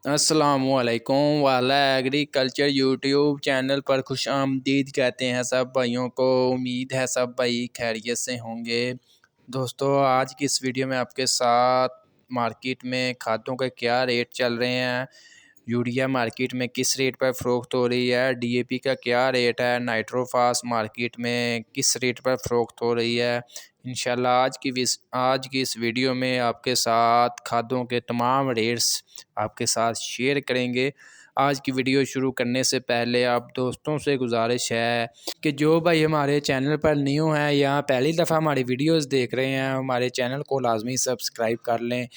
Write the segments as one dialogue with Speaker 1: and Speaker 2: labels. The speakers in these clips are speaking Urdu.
Speaker 1: السلام علیکم والا ایگریکلچر یوٹیوب چینل پر خوش آمدید کہتے ہیں سب بھائیوں کو۔ امید ہے سب بھائی خیریت سے ہوں گے۔ دوستو آج کی اس ویڈیو میں آپ کے ساتھ مارکیٹ میں کھادوں کے کیا ریٹ چل رہے ہیں، یوریا مارکیٹ میں کس ریٹ پر فروخت ہو رہی ہے، ڈی اے پی کا کیا ریٹ ہے، نائٹروفاس مارکیٹ میں کس ریٹ پر فروخت ہو رہی ہے، انشاءاللہ آج کی اس ویڈیو میں آپ کے ساتھ کھادوں کے تمام ریٹس آپ کے ساتھ شیئر کریں گے۔ آج کی ویڈیو شروع کرنے سے پہلے آپ دوستوں سے گزارش ہے کہ جو بھائی ہمارے چینل پر نیو ہیں یا پہلی دفعہ ہماری ویڈیوز دیکھ رہے ہیں، ہمارے چینل کو لازمی سبسکرائب کر لیں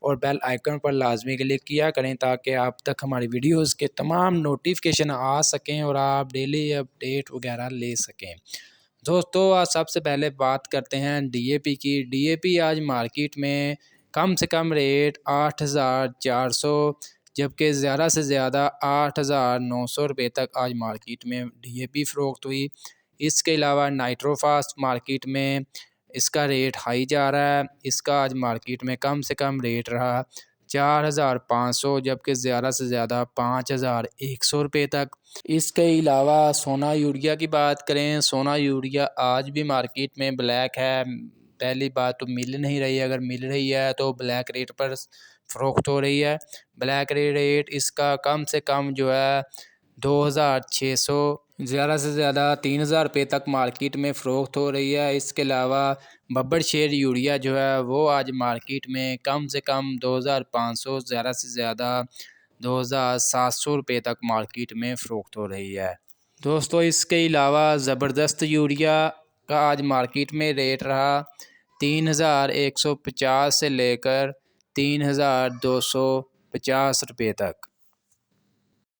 Speaker 1: اور بیل آئیکن پر لازمی کلک کیا کریں تاکہ آپ تک ہماری ویڈیوز کے تمام نوٹیفیکیشن آ سکیں اور آپ ڈیلی اپڈیٹ وغیرہ لے سکیں۔ دوستو آج سب سے پہلے بات کرتے ہیں ڈی اے پی کی۔ ڈی اے پی آج مارکیٹ میں کم سے کم ریٹ 8,400 جبکہ زیادہ سے زیادہ 8,900 روپے تک آج مارکیٹ میں ڈی اے پی فروخت ہوئی۔ اس کے علاوہ نائٹروفاس مارکیٹ میں اس کا ریٹ ہائی جا رہا ہے، اس کا آج مارکیٹ میں کم سے کم ریٹ رہا 4,500 جبکہ زیادہ سے زیادہ 5,100 روپے تک۔ اس کے علاوہ سونا یوریا کی بات کریں، سونا یوریا آج بھی مارکیٹ میں بلیک ہے۔ پہلی بات تو مل نہیں رہی ہے، اگر مل رہی ہے تو بلیک ریٹ پر فروخت ہو رہی ہے۔ بلیک ریٹ اس کا کم سے کم جو ہے 2,600 زیادہ سے زیادہ 3,000 روپے تک مارکیٹ میں فروخت ہو رہی ہے۔ اس کے علاوہ ببر شیر یوریا جو ہے وہ آج مارکیٹ میں کم سے کم 2,500 زیادہ سے زیادہ 2,700 روپے تک مارکیٹ میں فروخت ہو رہی ہے۔ دوستو اس کے علاوہ زبردست یوریا کا آج مارکیٹ میں ریٹ رہا 3,150 سے لے کر 3,250 روپے تک۔